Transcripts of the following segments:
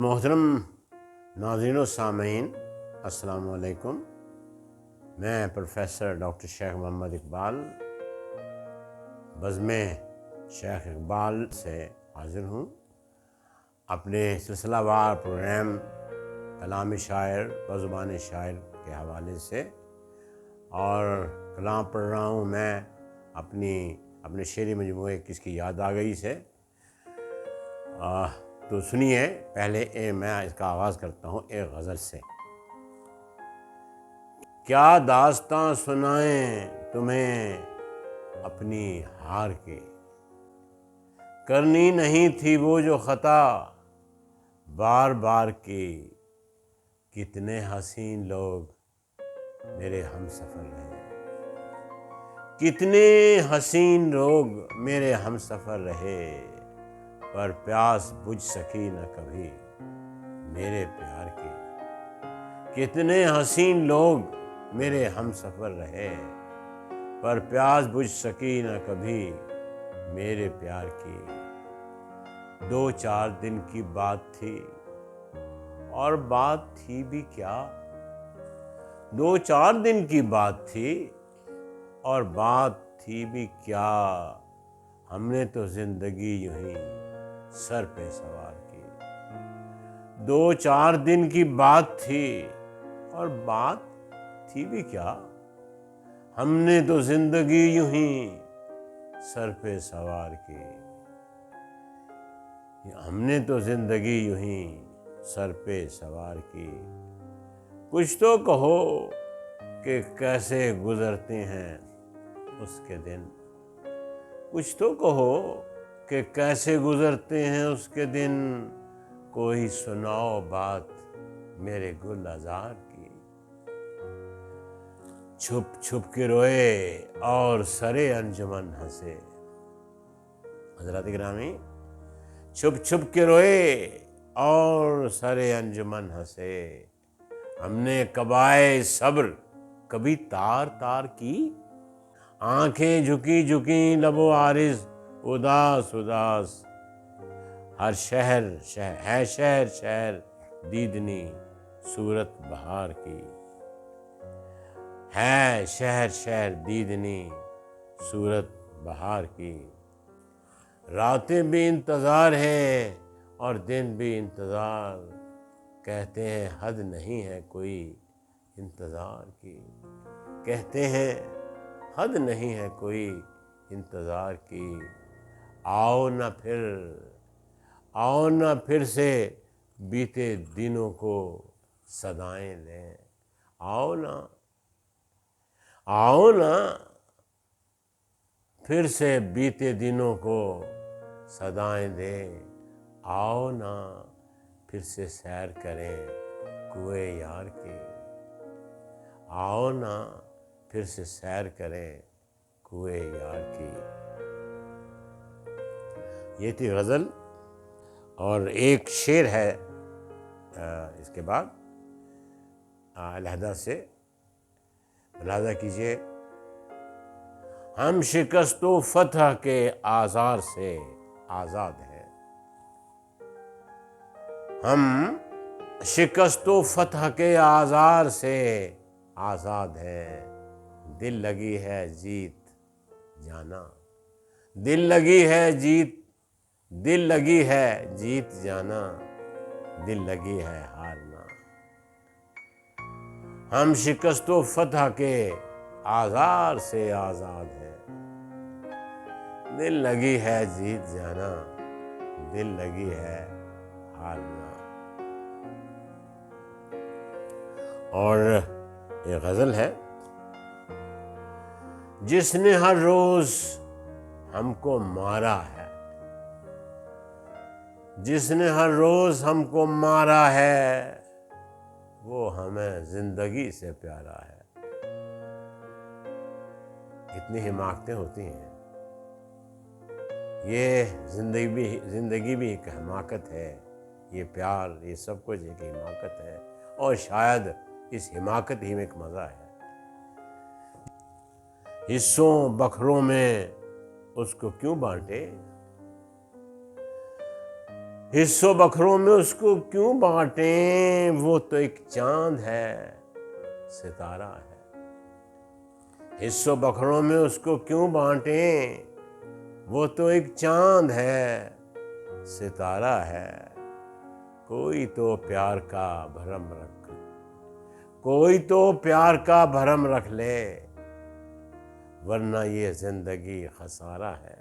محترم ناظرین و سامعین، السلام علیکم۔ میں پروفیسر ڈاکٹر شیخ محمد اقبال بزم شیخ اقبال سے حاضر ہوں اپنے سلسلہ وار پروگرام کلام شاعر و زبان شاعر کے حوالے سے، اور کلام پڑھ رہا ہوں میں اپنے شعری مجموعے کس کی یاد آ گئی سے۔ تو سنیے، پہلے میں اس کا آغاز کرتا ہوں ایک غزل سے۔ کیا داستاں سنائیں تمہیں اپنی ہار کے، کرنی نہیں تھی وہ جو خطا بار بار کی۔ کتنے حسین لوگ میرے ہم سفر رہے، کتنے حسین لوگ میرے ہم سفر رہے، پر پیاس بجھ سکی نہ کبھی میرے پیار کی۔ کتنے حسین لوگ میرے ہم سفر رہے، پر پیاس بجھ سکی نہ کبھی میرے پیار کی۔ 2-4 دن کی بات تھی اور بات تھی بھی کیا، 2-4 دن کی بات تھی اور بات تھی بھی کیا۔ ہم نے تو زندگی یوں ہی سر پہ سوار کی۔ 2-4 دن کی بات تھی اور بات تھی بھی کیا، ہم نے تو زندگی یوں ہی سر پہ سوار کی۔ ہم نے تو زندگی یوں ہی سر پہ سوار کی۔ کچھ تو کہو کہ کیسے گزرتے ہیں اس کے دن، کچھ تو کہو کہ کیسے گزرتے ہیں اس کے دن۔ کوئی سناؤ بات میرے گل عذار کی۔ چھپ چھپ کے روئے اور سرے انجمن ہنسے۔ حضرات گرامی، چھپ چھپ کے روئے اور سرے انجمن ہنسے۔ ہم نے قبائے صبر کبھی تار تار کی، آنکھیں جھکی جھکی لب و عارض اداس اداس۔ ہر شہر ہے شہر شہر دیدنی صورت بہار کی، ہے شہر شہر دیدنی صورت بہار کی۔ راتیں بھی انتظار ہے اور دن بھی انتظار، کہتے ہیں حد نہیں ہے کوئی انتظار کی۔ کہتے ہیں حد نہیں ہے کوئی انتظار کی۔ آؤ نہ پھر سے بیتے دنوں کو صدائیں لیں۔ آؤ نہ پھر سے بیتے دنوں کو صدائیں دیں۔ آؤ نہ پھر سے سیر کریں کوئے یار کی۔ آؤ نہ پھر سے سیر کریں کوئے یار کی۔ یہ تھی غزل، اور ایک شعر ہے اس کے بعد علیحدہ سے ملاحظہ کیجیے۔ ہم شکست و فتح کے آزار سے آزاد ہیں، ہم شکست و فتح کے آزار سے آزاد ہیں۔ دل لگی ہے جیت جانا، دل لگی ہے جیت جانا، دل لگی ہے ہارنا۔ ہم شکست و فتح کے آزار سے آزاد ہیں، دل لگی ہے جیت جانا، دل لگی ہے ہارنا۔ اور یہ غزل ہے۔ جس نے ہر روز ہم کو مارا ہے، جس نے ہر روز ہم کو مارا ہے، وہ ہمیں زندگی سے پیارا ہے۔ کتنی حماقتیں ہوتی ہیں، یہ زندگی بھی ایک حماقت ہے، یہ پیار، یہ سب کچھ ایک حماقت ہے، اور شاید اس حماقت ہی میں ایک مزہ ہے۔ حصوں بکھروں میں اس کو کیوں بانٹے، حصوں بکھروں میں اس کو کیوں بانٹیں، وہ تو ایک چاند ہے، ستارہ ہے۔ حصوں بکھروں میں اس کو کیوں بانٹیں، وہ تو ایک چاند ہے، ستارہ ہے۔ کوئی تو پیار کا بھرم رکھ، کوئی تو پیار کا بھرم رکھ لے، ورنہ یہ زندگی خسارہ ہے۔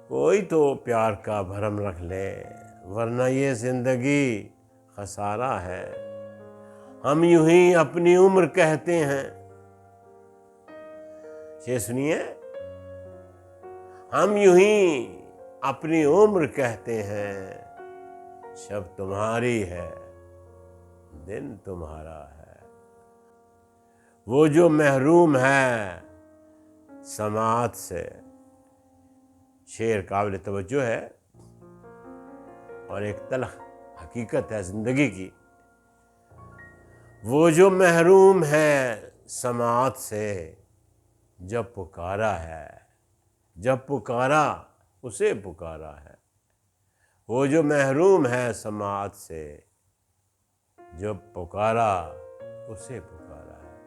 کوئی تو پیار کا بھرم رکھ لے، ورنہ یہ زندگی خسارہ ہے۔ ہم یوں ہی اپنی عمر کہتے ہیں، یہ سنیے، ہم یوں ہی اپنی عمر کہتے ہیں، شب تمہاری ہے، دن تمہارا ہے۔ وہ جو محروم ہے سماعت سے، شعر قابل توجہ ہے اور ایک تلخ حقیقت ہے زندگی کی۔ وہ جو محروم ہے سماعت سے، جب پکارا ہے، جب پکارا اسے پکارا ہے۔ وہ جو محروم ہے سماعت سے، جب پکارا اسے پکارا ہے۔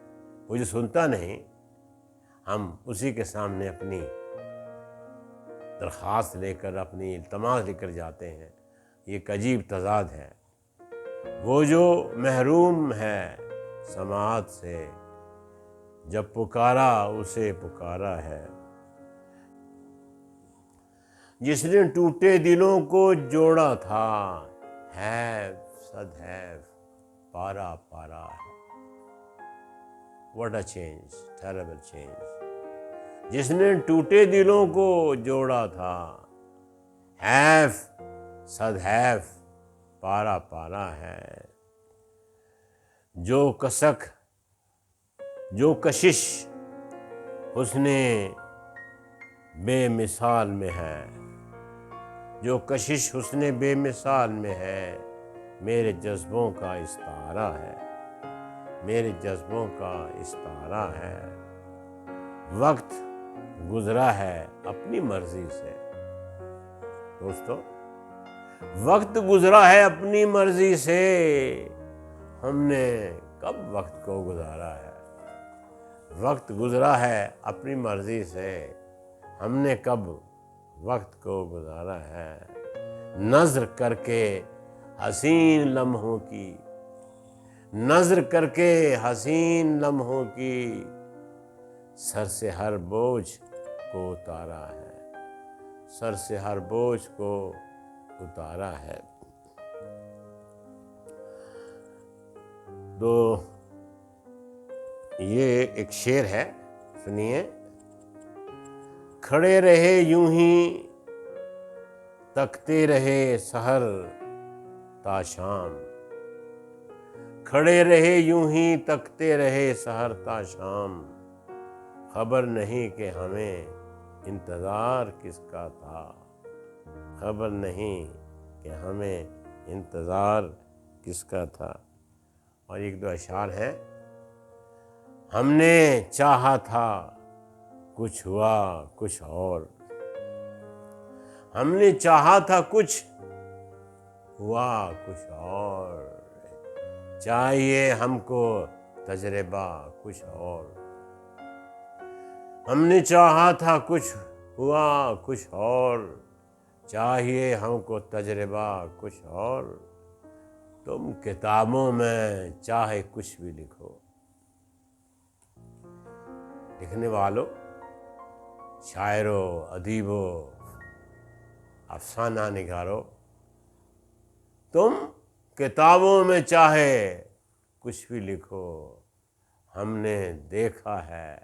وہ جو سنتا نہیں، ہم اسی کے سامنے اپنی درخواست لے کر، اپنی التماس لے کر جاتے ہیں۔ یہ ایک عجیب تضاد ہے۔ وہ جو محروم ہے سماعت سے، جب پکارا اسے پکارا ہے۔ جس نے ٹوٹے دلوں کو جوڑا تھا، حیف صد حیف پارا پارا ہے۔ What a change, terrible change۔ جس نے ٹوٹے دلوں کو جوڑا تھا، حیف صد حیف پارا پارا ہے۔ جو کسک، جو کشش حسن بے مثال میں ہے، جو کشش حسن بے مثال میں ہے، میرے جذبوں کا استعارہ ہے، میرے جذبوں کا استعارہ ہے۔ وقت گزرا ہے اپنی مرضی سے، دوستو، وقت گزرا ہے اپنی مرضی سے، ہم نے کب وقت کو گزارا ہے۔ وقت گزرا ہے اپنی مرضی سے، ہم نے کب وقت کو گزارا ہے۔ نظر کر کے حسین لمحوں کی، نظر کر کے حسین لمحوں کی، سر سے ہر بوجھ کو اتارا ہے، سر سے ہر بوجھ کو اتارا ہے۔ تو یہ ایک شعر ہے، سنیے۔ کھڑے رہے یوں ہی تکتے رہے سحر تا شام، کھڑے رہے یوں ہی تکتے رہے سحر تا شام، خبر نہیں کہ ہمیں انتظار کس کا تھا، خبر نہیں کہ ہمیں انتظار کس کا تھا۔ اور ایک دو اشعار ہیں۔ ہم نے چاہا تھا کچھ ہوا کچھ اور، ہم نے چاہا تھا کچھ ہوا کچھ اور، چاہیے ہم کو تجربہ کچھ اور۔ ہم نے چاہا تھا کچھ ہوا کچھ اور، چاہیے ہم کو تجربہ کچھ اور۔ تم کتابوں میں چاہے کچھ بھی لکھو، لکھنے والوں، شاعروں، ادیبوں، افسانہ نگاروں، تم کتابوں میں چاہے کچھ بھی لکھو، ہم نے دیکھا ہے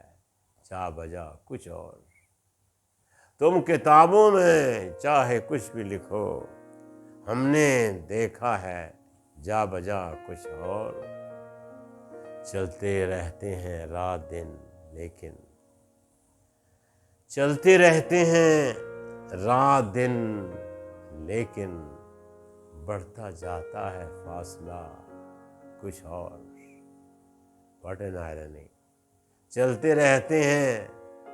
جا بجا کچھ اور۔ تم کتابوں میں چاہے کچھ بھی لکھو، ہم نے دیکھا ہے جا بجا کچھ اور۔ چلتے رہتے ہیں رات دن لیکن، چلتے رہتے ہیں رات دن لیکن، بڑھتا جاتا ہے فاصلہ کچھ اور۔ What an irony. چلتے رہتے ہیں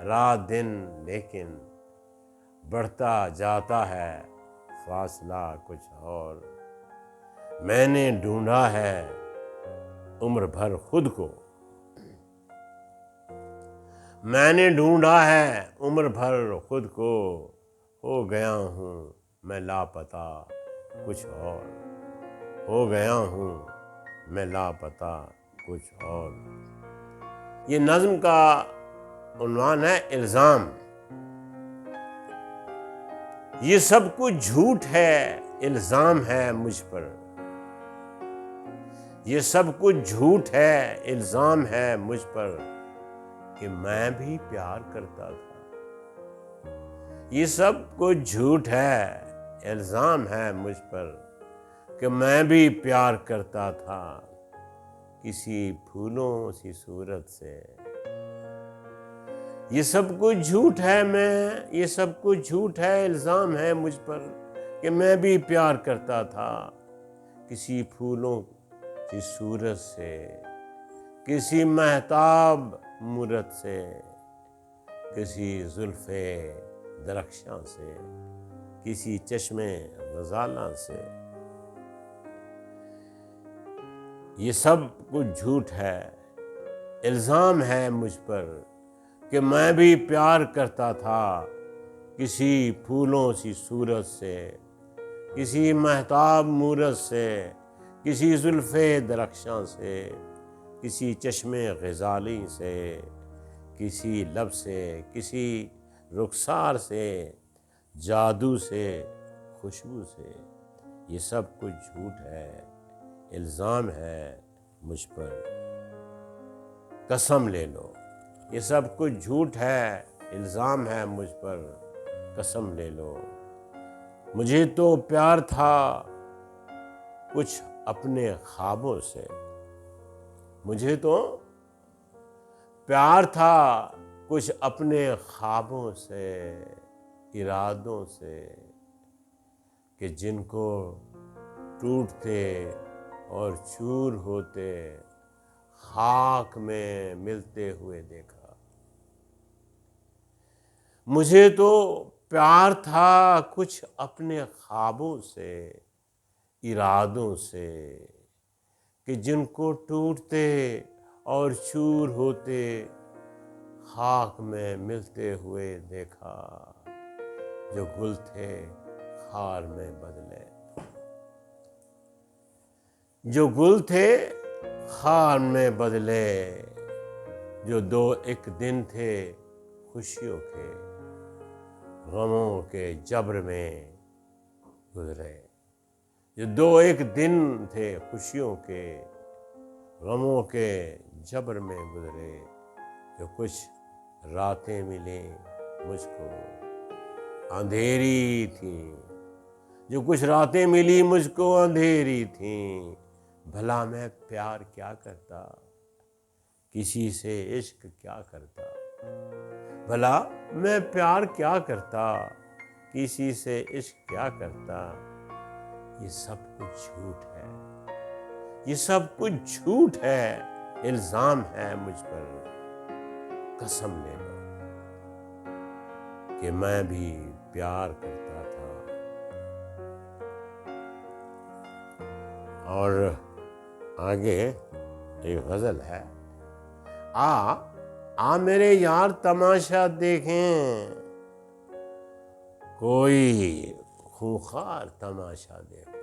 رات دن لیکن، بڑھتا جاتا ہے فاصلہ کچھ اور، میں نے ڈھونڈا ہے عمر بھر خود کو، میں نے ڈھونڈا ہے عمر بھر خود کو، ہو گیا ہوں میں لاپتہ کچھ اور، ہو گیا ہوں میں لاپتہ کچھ اور۔ یہ نظم کا عنوان ہے الزام۔ یہ سب کچھ جھوٹ ہے، الزام ہے مجھ پر، یہ سب کچھ جھوٹ ہے، الزام ہے مجھ پر، کہ میں بھی پیار کرتا تھا۔ یہ سب کچھ جھوٹ ہے، الزام ہے مجھ پر، کہ میں بھی پیار کرتا تھا کسی پھولوں سی صورت سے۔ یہ سب کچھ جھوٹ ہے، یہ سب کچھ جھوٹ ہے، الزام ہے مجھ پر، کہ میں بھی پیار کرتا تھا کسی پھولوں کی صورت سے، کسی مہتاب مورت سے، کسی زلف درخشاں سے، کسی چشم غزالہ سے۔ یہ سب کچھ جھوٹ ہے، الزام ہے مجھ پر، کہ میں بھی پیار کرتا تھا کسی پھولوں سی صورت سے، کسی مہتاب مورت سے، کسی زلف درخشاں سے، کسی چشم غزالی سے، کسی لب سے، کسی رخسار سے، جادو سے، خوشبو سے۔ یہ سب کچھ جھوٹ ہے، الزام ہے مجھ پر، قسم لے لو۔ یہ سب کچھ جھوٹ ہے، الزام ہے مجھ پر، قسم لے لو۔ مجھے تو پیار تھا کچھ اپنے خوابوں سے، مجھے تو پیار تھا کچھ اپنے خوابوں سے، ارادوں سے، کہ جن کو ٹوٹتے اور چور ہوتے خاک میں ملتے ہوئے دیکھا۔ مجھے تو پیار تھا کچھ اپنے خوابوں سے، ارادوں سے، کہ جن کو ٹوٹتے اور چور ہوتے خاک میں ملتے ہوئے دیکھا۔ جو گل تھے خار میں بدلے، جو گل تھے خار میں بدلے، جو دو ایک دن تھے خوشیوں کے، غموں کے جبر میں گزرے۔ جو دو ایک دن تھے خوشیوں کے، غموں کے جبر میں گزرے۔ جو کچھ راتیں ملیں مجھ کو اندھیری تھیں، جو کچھ راتیں ملی مجھ کو اندھیری تھیں، بھلا میں پیار کیا کرتا، کسی سے عشق کیا کرتا، بھلا میں پیار کیا کرتا، کسی سے عشق کیا کرتا۔ یہ سب کچھ جھوٹ ہے، یہ سب کچھ جھوٹ ہے، الزام ہے مجھ پر، قسم لے لو کہ میں بھی پیار کرتا تھا۔ اور آگے ایک غزل ہے، آ میرے یار تماشا دیکھیں، کوئی خونخوار تماشا دیکھیں۔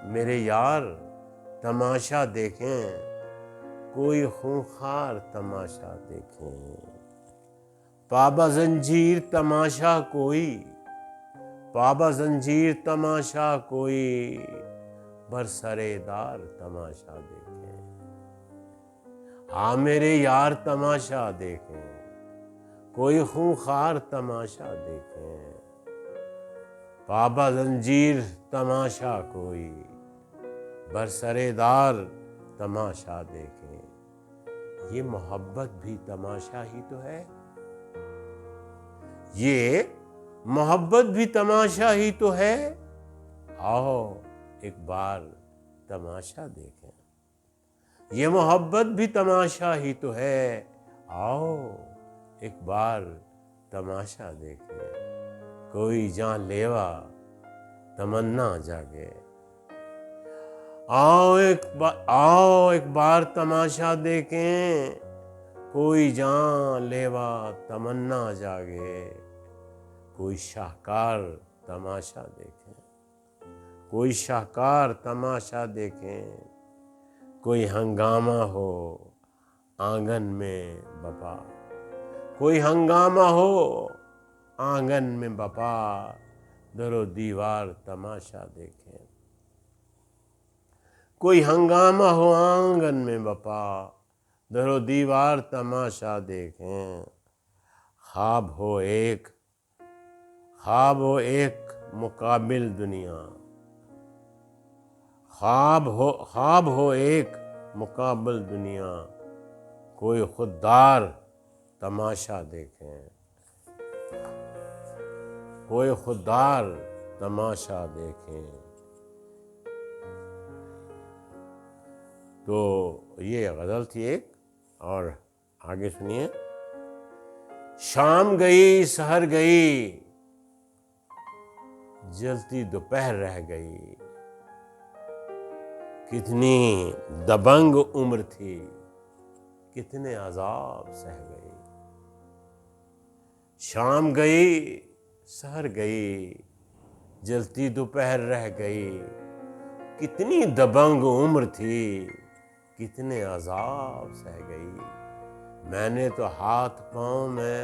میرے یار تماشا دیکھیں، کوئی خونخوار تماشا دیکھیں۔ پابا زنجیر تماشا کوئی، پابا زنجیر تماشا کوئی، برسرے دار تماشا دیکھیں۔ میرے یار تماشا دیکھیں، کوئی خونخوار تماشا دیکھیں۔ پابا زنجیر تماشا کوئی، برسرے دار تماشا دیکھیں۔ یہ محبت بھی تماشا ہی تو ہے، یہ محبت بھی تماشا ہی تو ہے، آؤ ایک بار تماشا دیکھیں۔ یہ محبت بھی تماشا ہی تو ہے، آؤ ایک بار تماشا دیکھیں۔ کوئی جان لیوا تمنا جاگے۔ آؤ ایک بار تماشا دیکھیں، کوئی جان لیوا تمنا جاگے۔ کوئی شاہکار تماشا دیکھیں، کوئی شاہکار تماشا دیکھیں، کوئی ہنگامہ ہو آنگن میں بپا، کوئی ہنگامہ ہو آنگن میں بپا، در و دیوار تماشا دیکھیں۔ کوئی ہنگامہ ہو آنگن میں بپا، در و دیوار تماشا دیکھیں۔ خواب ہو ایک مقابل دنیا، خواب ہو ایک مقابل دنیا، کوئی خوددار تماشا دیکھیں، کوئی خوددار تماشا دیکھیں۔ تو یہ غزل تھی ایک، اور آگے سنیے۔ شام گئی سحر گئی، جلتی دوپہر رہ گئی، کتنی دبنگ عمر تھی، کتنے عذاب سہ گئی۔ شام گئی سحر گئی، جلتی دوپہر رہ گئی، کتنی دبنگ عمر تھی، کتنے عذاب سہ گئی۔ میں نے تو ہاتھ پاؤں میں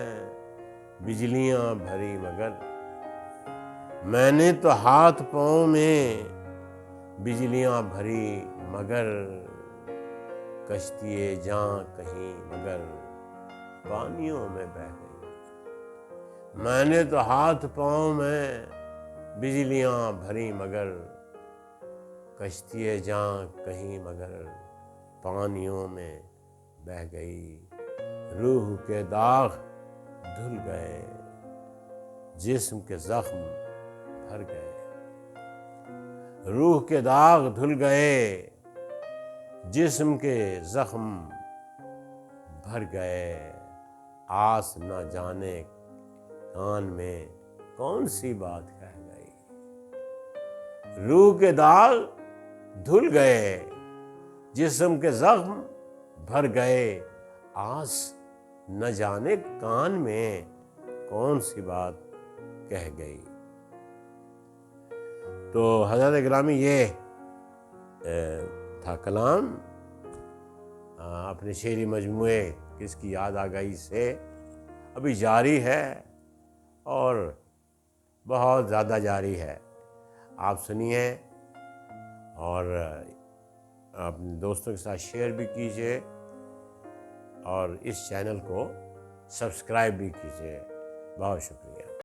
بجلیاں بھری مگر، میں نے تو ہاتھ پاؤں میں بجلیاں بھری مگر، کشتی جاں کہیں مگر پانیوں میں بہہ گئی۔ میں نے تو ہاتھ پاؤں میں بجلیاں بھری مگر، کشتی جاں کہیں مگر پانیوں میں بہہ گئی۔ روح کے داغ دھل گئے، جسم کے زخم بھر گئے۔ روح کے داغ دھل گئے، جسم کے زخم بھر گئے۔ آس نہ جانے کان میں کون سی بات کہہ گئی۔ روح کے داغ دھل گئے، جسم کے زخم بھر گئے۔ آس نہ جانے کان میں کون سی بات کہہ گئی۔ تو حضرت گرامی یہ تھا کلام اپنے شعری مجموعے کس کی یاد آ گئی سے، ابھی جاری ہے اور بہت زیادہ جاری ہے۔ آپ سنیے اور اپنے دوستوں کے ساتھ شیئر بھی کیجیے، اور اس چینل کو سبسکرائب بھی کیجیے۔ بہت شکریہ۔